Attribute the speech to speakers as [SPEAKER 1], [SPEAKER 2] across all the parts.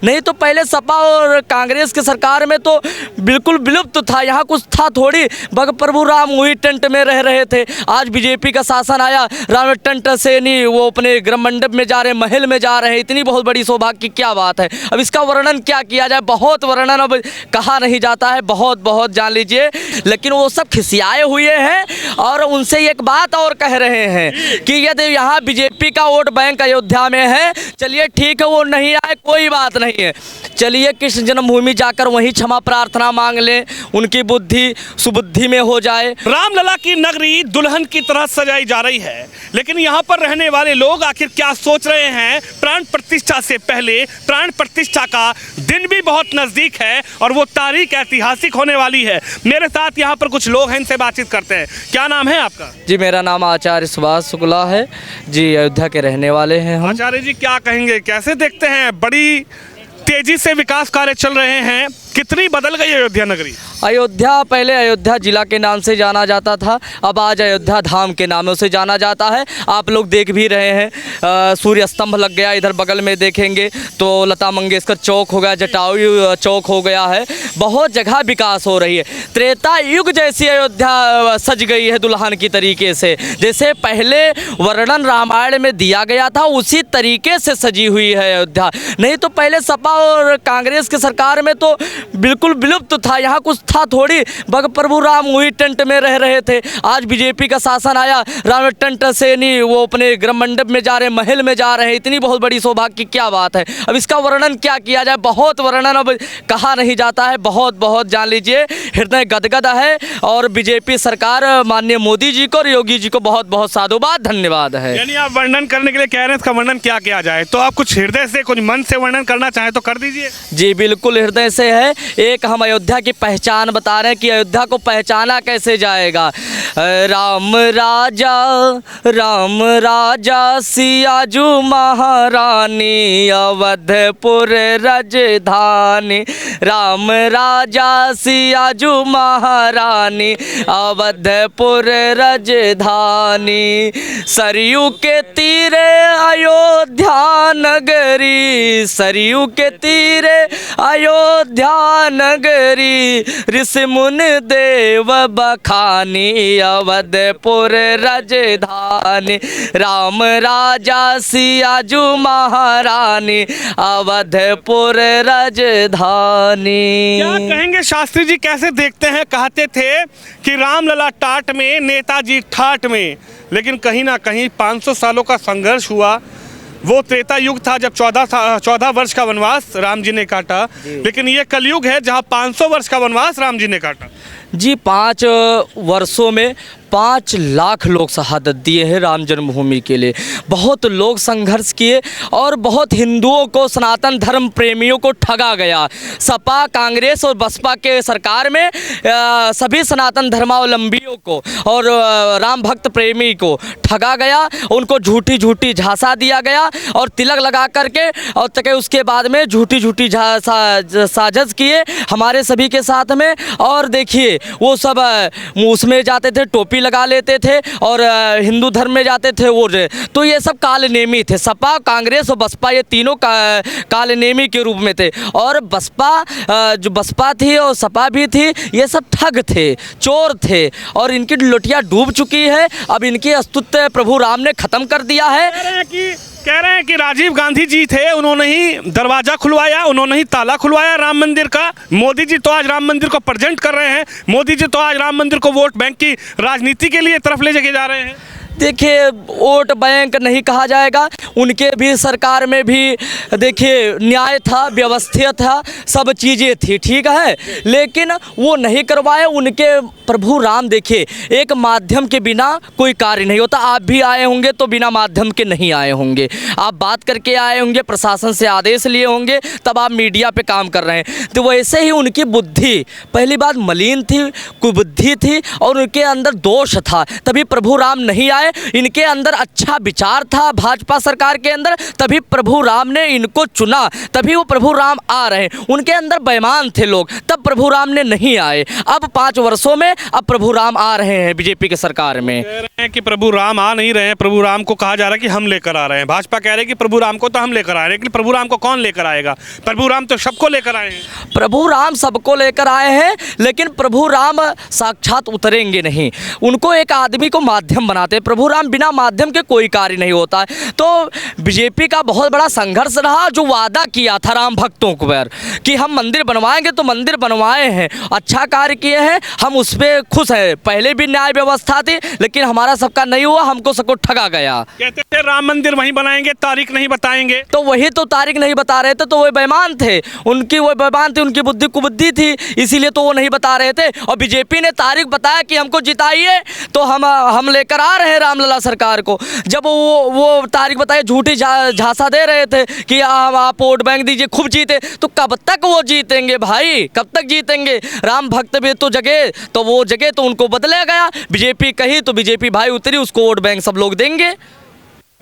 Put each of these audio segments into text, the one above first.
[SPEAKER 1] नहीं तो पहले सपा और कांग्रेस की सरकार में तो बिल्कुल विलुप्त था, यहाँ कुछ था थोड़ी। प्रभु राम वही टेंट में रह रहे थे। आज बीजेपी का शासन आया, राम टेंट से नहीं, वो अपने गृह मंडप में जा रहे, महल में जा रहे हैं। इतनी बहुत बड़ी सौभाग्य की क्या बात है। अब इसका वर्णन क्या किया जाए, बहुत वर्णन अब कहा नहीं जाता है, बहुत बहुत जान लीजिए। लेकिन वो सब खिसियाए हुए हैं और उनसे एक बात और कह रहे हैं कि यदि यहाँ बीजेपी का वोट बैंक अयोध्या में है, चलिए ठीक है, वो नहीं आए कोई बात नहीं है, चलिए कृष्ण जन्मभूमि जाकर वहीं क्षमा प्रार्थना मांग लें, उनकी बुद्धि सुबुद्धि में हो जाए।
[SPEAKER 2] रामलला की नगरी दुल्हन की तरह सजाई जा रही है, लेकिन यहाँ पर रहने वाले लोग आखिर क्या सोच रहे हैं। प्राण प्रतिष्ठा से पहले प्राण प्रतिष्ठा का दिन भी बहुत नजदीक है और वो तारीख ऐतिहासिक होने वाली है। मेरे साथ यहाँ पर कुछ लोग हैं, इनसे बातचीत करते हैं। क्या नाम है आपका?
[SPEAKER 1] जी मेरा नाम आचार्य सुभाष शुक्ला है जी, अयोध्या के रहने वाले हैं हम।
[SPEAKER 2] आचार्य जी क्या कहेंगे, कैसे देखते हैं बड़ी तेजी से विकास कार्य चल रहे हैं, कितनी बदल गई अयोध्या नगरी?
[SPEAKER 1] अयोध्या पहले अयोध्या जिला के नाम से जाना जाता था, अब आज अयोध्या धाम के नामों से जाना जाता है। आप लोग देख भी रहे हैं, सूर्य स्तंभ लग गया, इधर बगल में देखेंगे तो लता मंगेशकर चौक हो गया, जटायु चौक हो गया है, बहुत जगह विकास हो रही है। त्रेता युग जैसी अयोध्या सज गई है दुल्हन की तरीके से, जैसे पहले वर्णन रामायण में दिया गया था उसी तरीके से सजी हुई है अयोध्या। नहीं तो पहले सपा और कांग्रेस की सरकार में तो बिल्कुल विलुप्त था, यहाँ कुछ था थोड़ी। प्रभु राम वही टेंट में रह रहे थे। आज बीजेपी का शासन आया, राम टेंट से नहीं, वो अपने गृह मंडप में जा रहे, महल में जा रहे हैं। इतनी बहुत बड़ी सौभाग्य की क्या बात है। अब इसका वर्णन क्या किया जाए, बहुत वर्णन अब कहा नहीं जाता है, बहुत बहुत जान लीजिए। हृदय गदगद है और बीजेपी सरकार माननीय मोदी जी को और योगी जी को बहुत बहुत साधुवाद धन्यवाद है।
[SPEAKER 2] यानी आप वर्णन करने के लिए कह रहे हैं, इसका वर्णन क्या किया जाए, तो आप कुछ हृदय से कुछ मन से वर्णन करना चाहें तो कर दीजिए।
[SPEAKER 1] जी बिल्कुल हृदय से है। एक हम अयोध्या की पहचान बता रहे हैं कि अयोध्या को पहचाना कैसे जाएगा। राम राजा सियाजू महारानी अवधपुर राजधानी, राम राजा सियाजू महारानी अवधपुर राजधानी, सरयू के तीरे अयोध्या नगरी, सरयू के तीरे अयोध्या नगरी, ऋषि मुनि देव बखानी अवधपुर राजधानी, राम राजा सियाजू महारानी अवधपुर राजधानी।
[SPEAKER 2] क्या कहेंगे शास्त्री जी, कैसे देखते हैं? कहते थे कि रामलला टाट में नेताजी ठाट में, लेकिन कहीं ना कहीं 500 सालों का संघर्ष हुआ। वो त्रेता युग था जब 14 वर्ष का वनवास राम जी ने काटा, लेकिन ये कलयुग है जहाँ 500 वर्ष का वनवास राम जी ने काटा।
[SPEAKER 1] जी 5 वर्षों में 5 लाख लोग शहादत दिए हैं राम जन्मभूमि के लिए। बहुत लोग संघर्ष किए और बहुत हिंदुओं को, सनातन धर्म प्रेमियों को ठगा गया। सपा कांग्रेस और बसपा के सरकार में सभी सनातन धर्मावलंबियों को और राम भक्त प्रेमी को ठगा गया, उनको झूठी झूठी झांसा दिया गया और तिलक लगा करके और तक उसके बाद में झूठी झूठी साजिश किए हमारे सभी के साथ में। और देखिए वो सब उसमें जाते थे, टोपी लगा लेते थे और हिंदू धर्म में जाते थे वो, तो ये सब कालनेमी थे। सपा कांग्रेस और बसपा ये तीनों कालनेमी के रूप में थे। और बसपा जो बसपा थी और सपा भी थी, ये सब ठग थे, चोर थे और इनकी लुटिया डूब चुकी है। अब इनकी अस्तित्व प्रभु राम ने ख़त्म कर दिया है।
[SPEAKER 2] कह रहे हैं कि राजीव गांधी जी थे, उन्होंने ही दरवाजा खुलवाया, उन्होंने ही ताला खुलवाया राम मंदिर का। मोदी जी तो आज राम मंदिर को प्रेजेंट कर रहे हैं, मोदी जी तो आज राम मंदिर को वोट बैंक की राजनीति के लिए तरफ ले जाके जा रहे हैं।
[SPEAKER 1] देखिए वोट बैंक नहीं कहा जाएगा, उनके भी सरकार में भी देखिए न्याय था, व्यवस्थित था, सब चीज़ें थी, ठीक है, लेकिन वो नहीं करवाए। उनके प्रभु राम देखिए, एक माध्यम के बिना कोई कार्य नहीं होता। आप भी आए होंगे तो बिना माध्यम के नहीं आए होंगे, आप बात करके आए होंगे, प्रशासन से आदेश लिए होंगे, तब आप मीडिया पे काम कर रहे हैं। तो वैसे ही उनकी बुद्धि पहली बात मलिन थी, कुबुद्धि थी और उनके अंदर दोष था, तभी प्रभु राम नहीं आए है, इनके अंदर अच्छा विचार था भाजपा सरकार के अंदर, तभी प्रभु राम ने इनको चुना, तभी वो प्रभु राम आ रहे हैं। उनके अंदर बेईमान थे लोग, तब प्रभु राम ने नहीं आए। अब 5 वर्षों में अब प्रभु राम आ रहे हैं बीजेपी की सरकार में।
[SPEAKER 2] कह रहे हैं कि प्रभु राम आ नहीं रहे हैं, प्रभु राम को कहा जा रहा है कि हम लेकर आ रहे हैं। भाजपा कह रहे हैं कि प्रभु राम को तो हम लेकर आ रहे हैं, लेकिन प्रभु राम को कौन लेकर आएगा? प्रभु राम तो सबको लेकर आए हैं।
[SPEAKER 1] प्रभु राम सबको लेकर आए हैं, लेकिन प्रभु राम साक्षात उतरेंगे नहीं, उनको एक आदमी को माध्यम बनाते हैं। प्रभु राम बिना माध्यम के कोई कार्य नहीं होता है। तो बीजेपी का बहुत बड़ा संघर्ष रहा, जो वादा किया था राम भक्तों को कि हम मंदिर बनवाएंगे, तो मंदिर बनवाए हैं, अच्छा कार्य किए हैं, हम उस पर खुश हैं। पहले भी न्याय व्यवस्था थी, लेकिन हमारा सबका नहीं हुआ, हमको सबको ठगा गया।
[SPEAKER 2] कहते थे राम मंदिर वहीं बनाएंगे, तारीख नहीं बताएंगे।
[SPEAKER 1] तो वही तो तारीख नहीं बता रहे थे, तो वो बेईमान थे, उनकी वो बेईमान थी, उनकी बुद्धि कुबुद्धि थी, इसीलिए तो वो नहीं बता रहे थे। और बीजेपी ने तारीख बताया कि हमको जिताइए, तो हम लेकर आ रहे हैं रामलला सरकार को। जब वो तारीख बताए, झूठी झांसा दे रहे थे कि आप वोट बैंक दीजिए, खूब जीते, तो कब तक वो जीतेंगे भाई, कब तक जीतेंगे? राम भक्त भी तो जगे, तो वो जगे तो उनको बदला गया। बीजेपी कही तो बीजेपी भाई उतरी, उसको वोट बैंक सब लोग देंगे।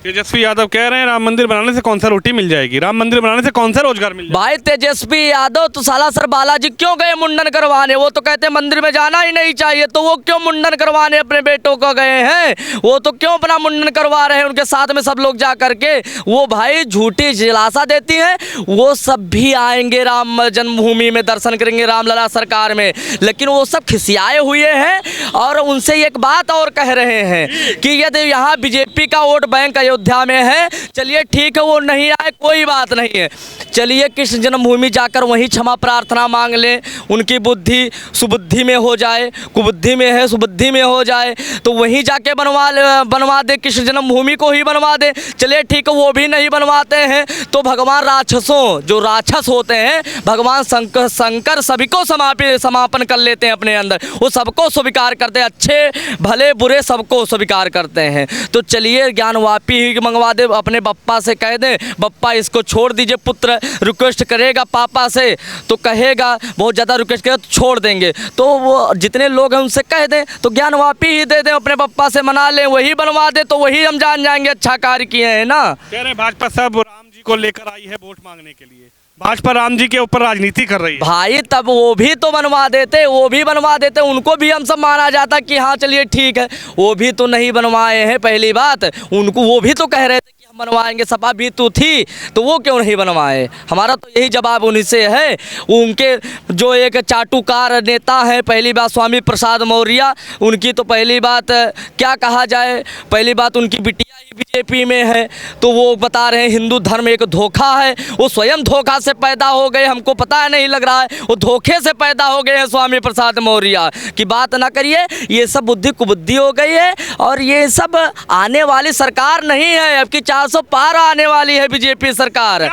[SPEAKER 2] तेजस्वी यादव कह रहे हैं राम मंदिर बनाने से कौन सा रोटी मिल जाएगी, राम मंदिर बनाने से कौन सा रोजगार मिल जाएगा?
[SPEAKER 1] भाई तेजस्वी यादव तो साला सर बालाजी क्यों गए मुंडन करवाने? वो तो कहते हैं मंदिर में जाना ही नहीं चाहिए, तो वो क्यों मुंडन करवाने अपने बेटों को गए हैं? वो तो क्यों अपना मुंडन करवा रहे हैं उनके साथ में सब लोग जा करके? वो भाई झूठी दिलासा देती हैं। वो सब भी आएंगे राम जन्मभूमि में, दर्शन करेंगे रामलला सरकार में, लेकिन वो सब खिसियाए हुए हैं। और उनसे एक बात और कह रहे हैं कि यदि यहाँ बीजेपी का वोट बैंक अयोध्या में है, चलिए ठीक है, वो नहीं आए कोई बात नहीं है, चलिए कृष्ण जन्मभूमि जाकर वहीं क्षमा प्रार्थना मांग लें, उनकी बुद्धि सुबुद्धि में हो जाए, कुबुद्धि में है सुबुद्धि में हो जाए, तो वहीं जाके बनवा दे, कृष्ण जन्मभूमि को ही बनवा दे। चलिए ठीक है, वो भी नहीं बनवाते हैं तो भगवान राक्षसों, जो राक्षस होते हैं, भगवान शंकर सभी को समापन कर लेते हैं अपने अंदर, वो सबको स्वीकार करते हैं, अच्छे भले बुरे सबको स्वीकार करते हैं। तो चलिए ज्ञानवापी ही मंगवा दे, अपने बप्पा से कह दे, बप्पा इसको छोड़ दीजिए। पुत्र रिक्वेस्ट करेगा पापा से तो कहेगा, बहुत ज़्यादा रिक्वेस्ट करेगा तो छोड़ देंगे, तो वो जितने लोग हैं उनसे कह दें, तो ज्ञानवापी ही दे दें, अपने बप्पा से मना लें, वही बनवा दे, तो वही हम जान जाएंगे अच्छा कार्य किए हैं ना।
[SPEAKER 2] कह रहे हैं भाजपा सब राम जी को लेकर आई है वोट मांगने के लिए, भाजपा राम जी के ऊपर राजनीति कर रही है।
[SPEAKER 1] भाई तब वो भी तो बनवा देते, वो भी बनवा देते, उनको भी हम सब माना जाता कि हाँ चलिए ठीक है, वो भी तो नहीं बनवाए हैं। पहली बात, उनको वो भी तो कह रहे थे कि हम बनवाएंगे, सपा भी तो थी, तो वो क्यों नहीं बनवाए? हमारा तो यही जवाब उन्हीं से है। उनके जो एक चाटुकार नेता है, पहली बात स्वामी प्रसाद मौर्य, उनकी तो पहली बात क्या कहा जाए, पहली बात उनकी बिटिया ही बीजेपी में है, तो वो बता रहे हैं हिंदू धर्म एक धोखा है, वो स्वयं धोखा से पैदा हो गए, हमको पता नहीं लग रहा है, वो धोखे से पैदा हो गए हैं स्वामी प्रसाद मौर्य की बात ना करिए। ये सब बुद्धि कुबुद्धि हो गई है, और ये सब आने वाली सरकार नहीं है, अब की 400 पार आने वाली है बीजेपी सरकार।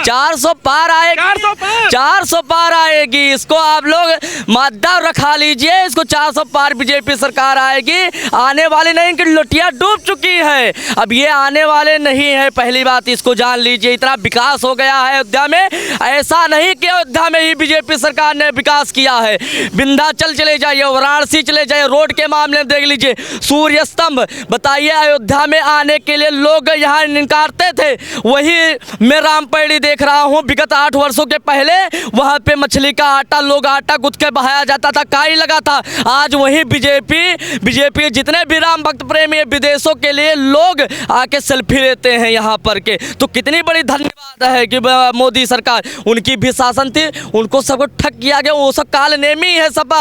[SPEAKER 1] 400 पार आएगी, 400 पार आएगी, इसको आप लोग मादा रखा लीजिए, इसको 400 पार बीजेपी सरकार आएगी। आने वाली नहीं कि लुटिया डूब चुकी है, अब ये आने वाले नहीं है, पहली बात इसको जान लीजिए। इतना विकास हो गया है अयोध्या में, ऐसा नहीं कि अयोध्या में ही बीजेपी सरकार ने विकास किया है, विंध्याचल चले जाइए, वाराणसी चले जाइए, रोड के मामले में देख लीजिए, सूर्य स्तंभ, बताइए अयोध्या में आने के लिए लोग यहाँ निकारते थे, वही मैं रामपेड़ी देख रहा हूँ, विगत 8 वर्षों के पहले वहाँ पे मछली का आटा, लोग आटा गुथ के बहाया जाता था, काई लगा था। आज वही बीजेपी जितने भी राम भक्त प्रेमी विदेशों के लिए लोग आके सेल्फी लेते हैं यहाँ पर के, तो कितनी बड़ी धन्यवाद है कि मोदी सरकार, उनकी भी शासन थी, उनको सबको ठग किया गया, वो सब कालनेमी है, सब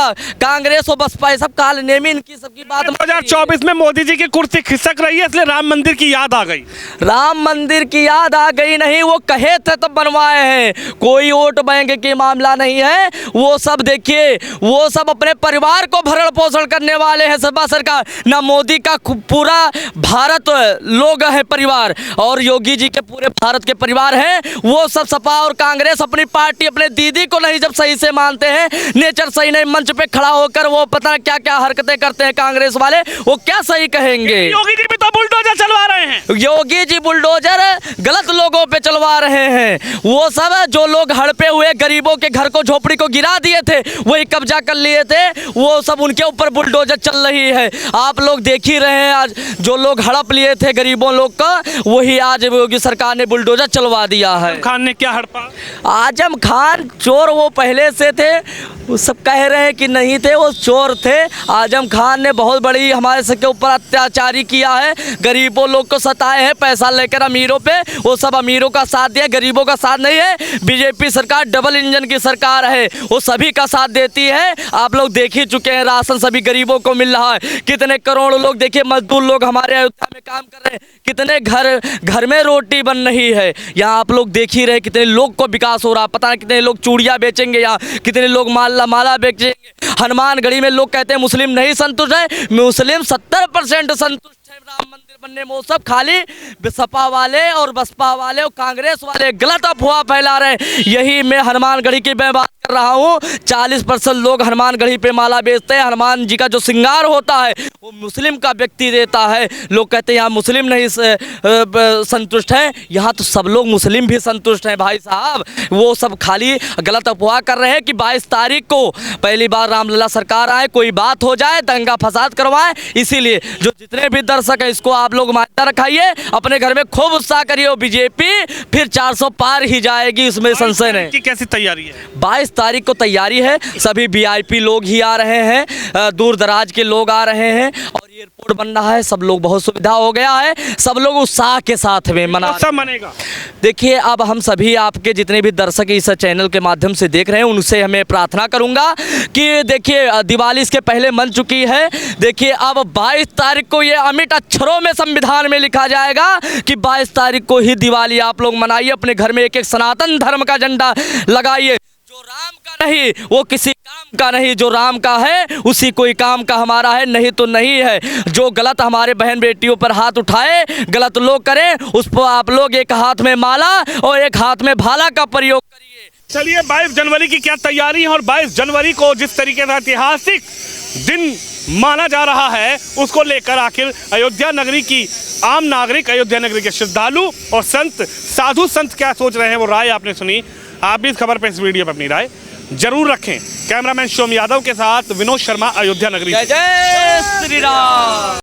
[SPEAKER 1] कांग्रेस और बसपा सब कालनेमी, इनकी सबकी बात।
[SPEAKER 2] 2024 में मोदी जी की कुर्सी खिसक रही है, इसलिए राम मंदिर की याद आ गई।
[SPEAKER 1] राम मंदिर की याद आ गई नहीं, वो कहे थे तब बनवाए हैं, कोई वोट बैंक की मामला नहीं है। वो सब देखिए, वो सब अपने परिवार को भरण पोषण करने वाले हैं सपा सरकार, ना मोदी का पूरा भारत लोग हैं परिवार, और योगी जी के पूरे भारत के परिवार हैं, वो सब सपा और कांग्रेस अपनी पार्टी अपने दीदी को नहीं जब सही से मानते हैं, नेचर सही नहीं, मंच पे खड़ा होकर वो पता नहीं क्या क्या हरकतें करते हैं कांग्रेस वाले, वो क्या सही कहेंगे।
[SPEAKER 2] योगी जी भी तो बुलडोजर चलवा रहे हैं।
[SPEAKER 1] योगी जी बुलडोजर गलत लोगों पे चलवा रहे हैं। वो सब जो लोग हड़पे हुए गरीबों के घर को, झोपड़ी को गिरा दिए थे, वही कब्जा कर लिए थे, वो सब उनके ऊपर बुलडोजर चल रही है। आप लोग देख ही रहे हैं, आज जो लोग हड़प लिए थे गरीबों लोग का, वही आज योगी सरकार ने बुलडोजर चलवा दिया है।
[SPEAKER 2] खान ने क्या हड़पा?
[SPEAKER 1] आजम खान चोर वो पहले से थे, वो सब कह रहे हैं कि नहीं थे, वो चोर थे। आजम खान ने बहुत बड़ी हमारे सबके ऊपर अत्याचारी किया है, गरीबों लोग को सताए हैं पैसा लेकर अमीरों पे, वो सब अमीरों का साथ दिया, गरीबों का साथ नहीं है। बीजेपी सरकार डबल इंजन की सरकार है, वो सभी का साथ देती है। आप लोग देख ही चुके हैं, राशन सभी गरीबों को मिल रहा है। कितने करोड़ लोग, देखिए मजदूर लोग हमारे अयोध्या में काम कर रहे हैं, कितने घर में रोटी बन रही है। यहाँ आप लोग देख ही रहे कितने लोग को विकास हो रहा, पता नहीं कितने लोग चूड़ियाँ बेचेंगे, यहाँ कितने लोग माला बेचेंगे। हनुमानगढ़ी में लोग कहते हैं मुस्लिम नहीं संतुष्ट है, मुस्लिम 70% संतुष्ट है राम मंदिर बनने में। वो सब खाली सपा वाले और बसपा वाले और कांग्रेस वाले गलत अफवाह फैला रहे हैं। यही मैं हनुमानगढ़ी की मैं बात कर रहा हूँ, 40% लोग हनुमानगढ़ी पे माला बेचते हैं। हनुमान जी का जो श्रृंगार होता है वो मुस्लिम का व्यक्ति देता है। लोग कहते हैं यहाँ मुस्लिम नहीं संतुष्ट है, यहाँ तो सब लोग मुस्लिम भी संतुष्ट हैं भाई साहब। वो सब खाली गलत अफवाह कर रहे हैं कि 22 तारीख को पहली बार रामलला सरकार आए, कोई बात हो जाए, दंगा फसाद करवाएं। इसीलिए जो जितने भी दर्शक हैं, इसको आप लोग मान्यता रखाइए, अपने घर में खूब उत्साह करिए। बीजेपी फिर 400 पार ही जाएगी, इसमें संशय नहीं।
[SPEAKER 2] की कैसी तैयारी है?
[SPEAKER 1] 22 तारीख को तैयारी है, सभी वीआईपी लोग ही आ रहे हैं, दूर दराज के लोग आ रहे हैं, और एयरपोर्ट बन रहा है, सब लोग बहुत सुविधा हो गया है, सब लोग उत्साह के साथ में
[SPEAKER 2] सब मनेगा।
[SPEAKER 1] देखिए अब हम सभी आपके जितने भी दर्शक इस चैनल के माध्यम से देख रहे हैं, उनसे हमें प्रार्थना करूंगा कि देखिए दिवाली इसके पहले मन चुकी है। देखिए अब 22 तारीख को ये अमिट अक्षरों में संविधान में लिखा जाएगा कि 22 तारीख को ही दिवाली आप लोग मनाइए, अपने घर में एक एक सनातन धर्म का झंडा लगाइए। जो राम का नहीं वो किसी काम का नहीं, जो राम का है उसी कोई काम का हमारा है, नहीं तो नहीं है। जो गलत हमारे बहन बेटियों पर हाथ उठाए, गलत लोग करें, उस पर आप लोग एक हाथ में माला और एक हाथ में भाला का प्रयोग करिए।
[SPEAKER 2] चलिए 22 जनवरी की क्या तैयारी है, और 22 जनवरी को जिस तरीके से ऐतिहासिक दिन माना जा रहा है, उसको लेकर आखिर अयोध्या नगरी की आम नागरिक, अयोध्या नगरी के श्रद्धालु और संत, साधु संत क्या सोच रहे हैं, वो राय आपने सुनी। आप भी इस खबर पे, इस वीडियो पे अपनी राय जरूर रखें। कैमरामैन शोम यादव के साथ विनोद शर्मा, अयोध्या नगरी।
[SPEAKER 1] जय जय श्री राम।